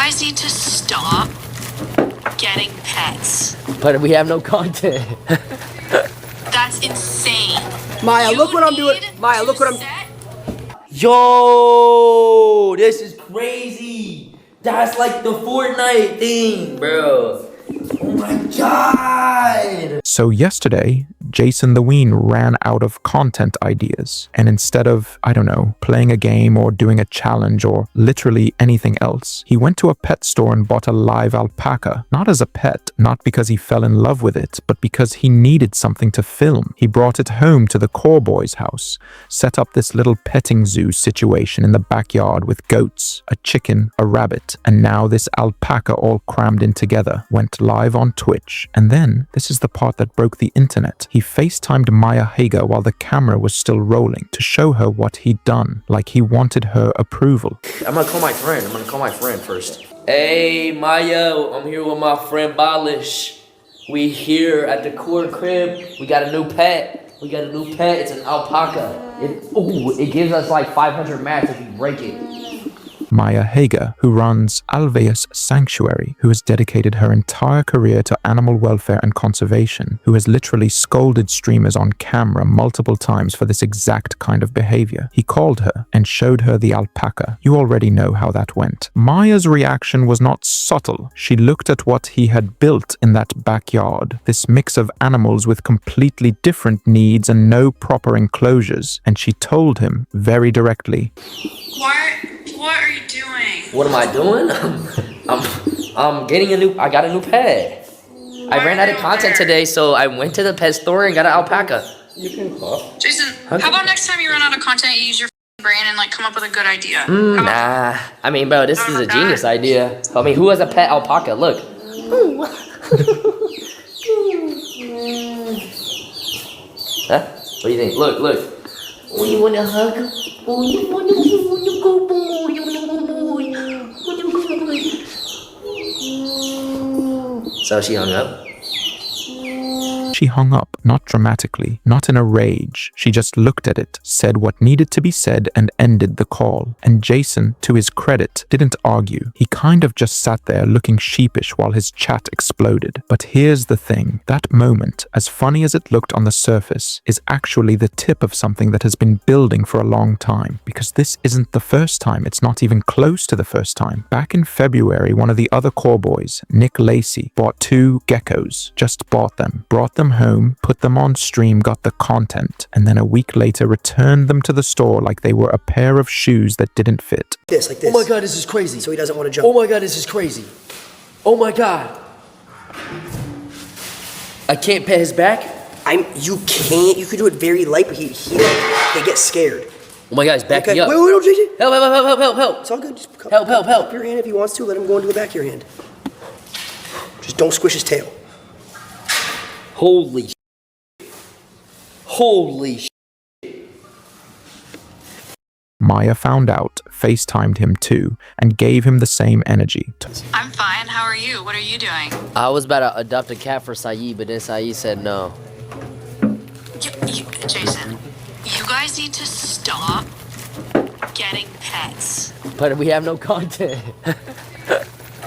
guys need to stop getting pets. But we have no content. That's insane. Maya, look what I'm doing. Maya, look what I'm... Yo, this is crazy. That's like the Fortnite thing, bro. Oh my god. So yesterday, JasonTheWeen ran out of content ideas, and instead of, I don't know, playing a game or doing a challenge or literally anything else, he went to a pet store and bought a live alpaca, not as a pet, not because he fell in love with it, but because he needed something to film. He brought it home to the CoreBoys house, set up this little petting zoo situation in the backyard with goats, a chicken, a rabbit, and now this alpaca all crammed in together, went live on Twitch. And then, this is the part that broke the internet. He FaceTimed Maya Higa while the camera was still rolling to show her what he'd done, like he wanted her approval. I'm gonna call my friend first. Hey Maya, I'm here with my friend Balish. We here at the Core crib. We got a new pet. It's an alpaca. It gives us like 500 mats if you break it. Maya Higa, who runs Alveus Sanctuary, who has dedicated her entire career to animal welfare and conservation, who has literally scolded streamers on camera multiple times for this exact kind of behavior. He called her and showed her the alpaca. You already know how that went. Maya's reaction was not subtle. She looked at what he had built in that backyard, this mix of animals with completely different needs and no proper enclosures, and she told him very directly, What are you doing? What am I doing? I'm getting I got a new pet. I ran out of content today, so I went to the pet store and got an alpaca. You can cough. Jason, how about next time you run out of content, you use your brain and like come up with a good idea? Nah. I mean, bro, this is a genius idea. I mean, who has a pet alpaca? Look. Huh? What do you think? Look. Oh, you wanna hug? Oh, you wanna go, boy? So she hung up? She hung up, not dramatically, not in a rage. She just looked at it, said what needed to be said, and ended the call. And Jason, to his credit, didn't argue. He kind of just sat there looking sheepish while his chat exploded. But here's the thing. That moment, as funny as it looked on the surface, is actually the tip of something that has been building for a long time. Because this isn't the first time. It's not even close to the first time. Back in February, one of the other CoreBoys, Nick Lacey, bought 2 geckos. Just bought them, brought them home, put them on stream, got the content, and then a week later returned them to the store like they were a pair of shoes that didn't fit. Like this. Oh my god, this is crazy. So he doesn't want to jump. Oh my god, this is crazy. Oh my god. I can't pet his back? You can't. You could do it very light, but they get scared. Oh my god, he's backing Okay. up. Wait, no, JJ. Help. It's all good. Just Help. Up your hand if he wants to. Let him go into the back of your hand. Just don't squish his tail. Holy shit. Maya found out, FaceTimed him too, and gave him the same energy. I'm fine. How are you? What are you doing? I was about to adopt a cat for Saeed, but then Saeed said no. Jason, you guys need to stop getting pets. But we have no content.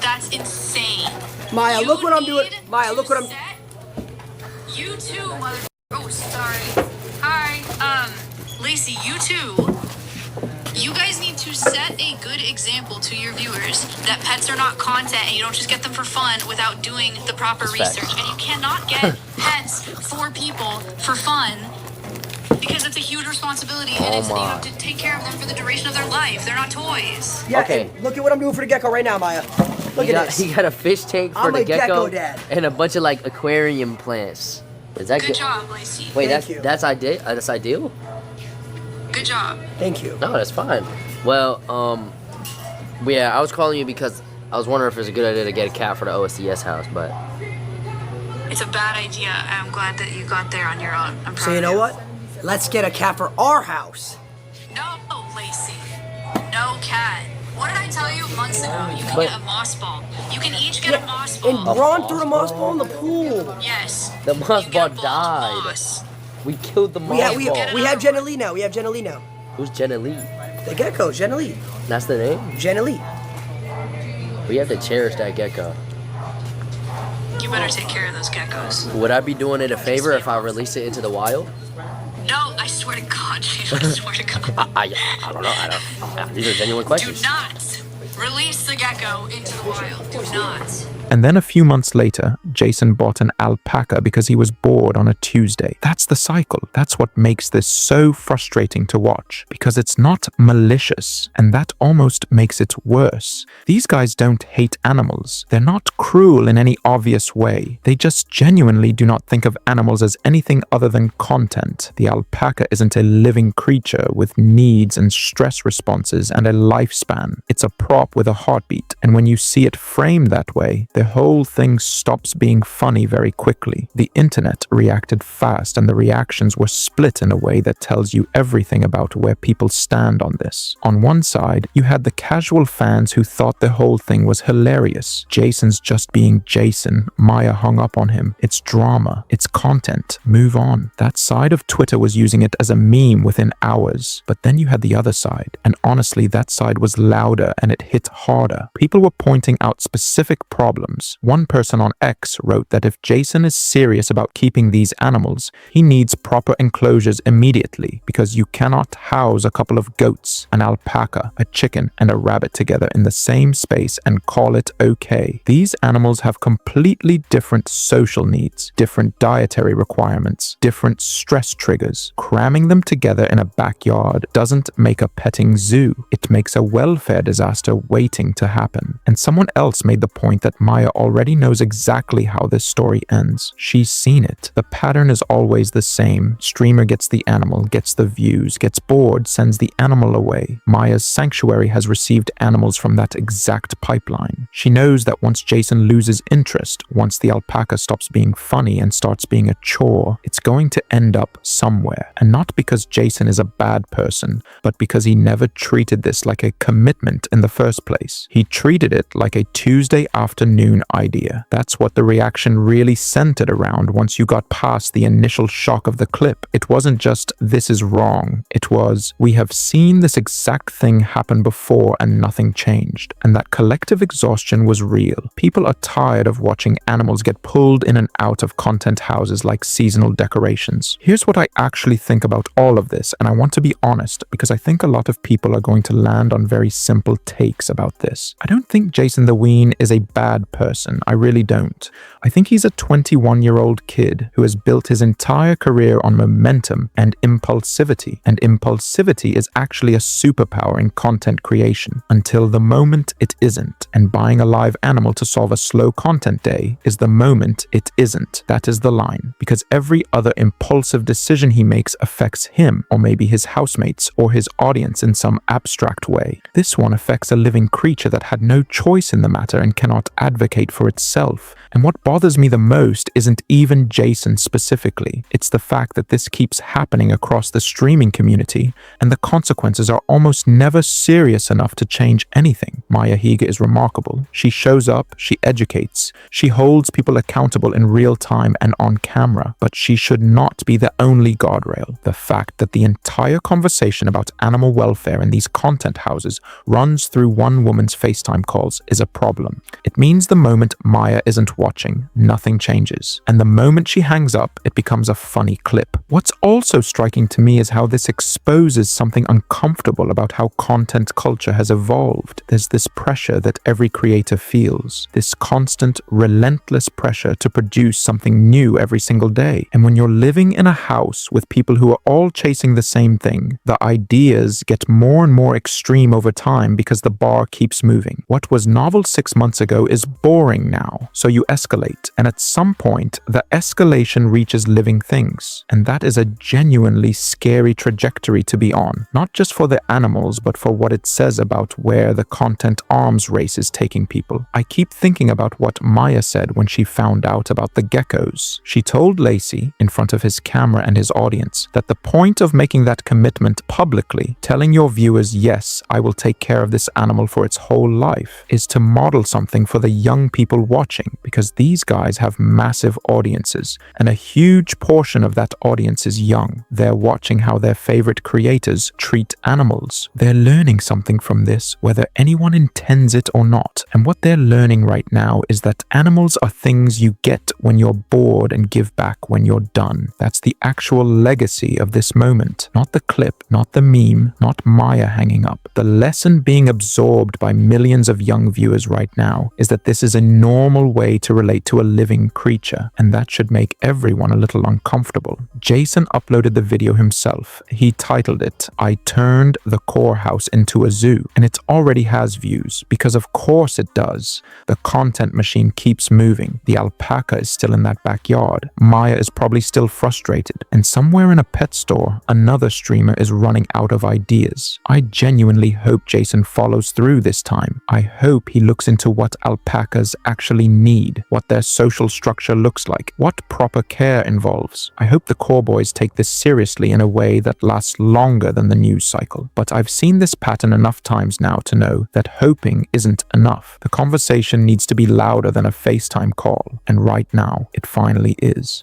That's insane. Maya, look what I'm doing. Maya, look what I'm... You too, mother... Oh, sorry. Hi, Lacey, you too. You guys need to set a good example to your viewers that pets are not content and you don't just get them for fun without doing the proper research. And you cannot get pets for people for fun because it's a huge responsibility and you have to take care of them for the duration of their life. They're not toys. Yeah, okay. Look at what I'm doing for the gecko right now, Maya. Look at this. He got a fish tank for I'm the a gecko gecko dad. and a bunch of like aquarium plants. Is that Good job, Lacey. Wait, Thank you. that's ideal. That's ideal. Good job. Thank you. No, that's fine. Well, yeah, I was calling you because I was wondering if it's a good idea to get a cat for the OSCS house, but It's a bad idea. I'm glad that you got there on your own. I'm proud So you of know what? Let's get a cat for our house. No, Lacey. No cat. What did I tell you months ago? You can get a moss ball. You can each get a moss ball. And Ron threw a moss ball in the pool. Yes. the moss You ball get a ball to died. moss. We killed the moss We ball. have Jenna Lee now. We have Jenna Lee now. Who's Jenna Lee? The gecko, Jenna Lee. That's the name? Jenna Lee. We have to cherish that gecko. You better take care of those geckos. Would I be doing it a favor if I released it into the wild? No, I swear to God, Jason, I swear to God. I don't know. These are genuine Do questions. not release the gecko into the wild. Do not. And then a few months later, Jason bought an alpaca because he was bored on a Tuesday. That's the cycle. That's what makes this so frustrating to watch, because it's not malicious, and that almost makes it worse. These guys don't hate animals. They're not cruel in any obvious way. They just genuinely do not think of animals as anything other than content. The alpaca isn't a living creature with needs and stress responses and a lifespan. It's a prop with a heartbeat, and when you see it framed that way, the whole thing stops being funny very quickly. The internet reacted fast, and the reactions were split in a way that tells you everything about where people stand on this. On one side, you had the casual fans who thought the whole thing was hilarious. Jason's just being Jason. Maya hung up on him. It's drama. It's content. Move on. That side of Twitter was using it as a meme within hours. But then you had the other side, and honestly, that side was louder and it hit harder. People were pointing out specific problems. One person on X wrote that if Jason is serious about keeping these animals, he needs proper enclosures immediately, because you cannot house a couple of goats, an alpaca, a chicken, and a rabbit together in the same space and call it okay. These animals have completely different social needs, different dietary requirements, different stress triggers. Cramming them together in a backyard doesn't make a petting zoo. It makes a welfare disaster waiting to happen. And someone else made the point that Maya already knows exactly how this story ends. She's seen it. The pattern is always the same. Streamer gets the animal, gets the views, gets bored, sends the animal away. Maya's Sanctuary has received animals from that exact pipeline. She knows that once Jason loses interest, once the alpaca stops being funny and starts being a chore, it's going to end up somewhere. And not because Jason is a bad person, but because he never treated this like a commitment in the first place. He treated it like a Tuesday afternoon idea. That's what the reaction really centered around once you got past the initial shock of the clip. It wasn't just, this is wrong. It was, we have seen this exact thing happen before and nothing changed. And that collective exhaustion was real. People are tired of watching animals get pulled in and out of content houses like seasonal decorations. Here's what I actually think about all of this, and I want to be honest, because I think a lot of people are going to land on very simple takes about this. I don't think JasonTheWeen is a bad person. I really don't. I think he's a 21-year-old kid who has built his entire career on momentum and impulsivity. And impulsivity is actually a superpower in content creation until the moment it isn't. And buying a live animal to solve a slow content day is the moment it isn't. That is the line. Because every other impulsive decision he makes affects him, or maybe his housemates, or his audience in some abstract way. This one affects a living creature that had no choice in the matter and cannot advocate for itself. And what bothers me the most isn't even Jason specifically. It's the fact that this keeps happening across the streaming community, and the consequences are almost never serious enough to change anything. Maya Higa is remarkable. She shows up, she educates, she holds people accountable in real time and on camera, but she should not be the only guardrail. The fact that the entire conversation about animal welfare in these content houses runs through one woman's FaceTime calls is a problem. It means the moment Maya isn't watching, nothing changes. And the moment she hangs up, it becomes a funny clip. What's also striking to me is how this exposes something uncomfortable about how content culture has evolved. There's this pressure that every creator feels, this constant, relentless pressure to produce something new every single day. And when you're living in a house with people who are all chasing the same thing, the ideas get more and more extreme over time because the bar keeps moving. What was novel 6 months ago is boring now, so you escalate, and at some point, the escalation reaches living things, and that is a genuinely scary trajectory to be on, not just for the animals, but for what it says about where the content arms race is taking people. I keep thinking about what Maya said when she found out about the geckos. She told Lacey, in front of his camera and his audience, that the point of making that commitment publicly, telling your viewers, yes, I will take care of this animal for its whole life, is to model something for the young people watching because these guys have massive audiences, and a huge portion of that audience is young. They're watching how their favorite creators treat animals. They're learning something from this, whether anyone intends it or not. And what they're learning right now is that animals are things you get when you're bored and give back when you're done. That's the actual legacy of this moment. Not the clip, not the meme, not Maya hanging up. The lesson being absorbed by millions of young viewers right now is that this is a normal way to relate to a living creature, and that should make everyone a little uncomfortable. Jason uploaded the video himself. He titled it, "I turned the core house into a zoo," and it already has views, because of course it does. The content machine keeps moving. The alpaca is still in that backyard. Maya is probably still frustrated, and somewhere in a pet store, another streamer is running out of ideas. I genuinely hope Jason follows through this time. I hope he looks into what alpacas actually need, what their social structure looks like, what proper care involves. I hope the CoreBoys take this seriously in a way that lasts longer than the news cycle. But I've seen this pattern enough times now to know that hoping isn't enough. The conversation needs to be louder than a FaceTime call, and right now it finally is.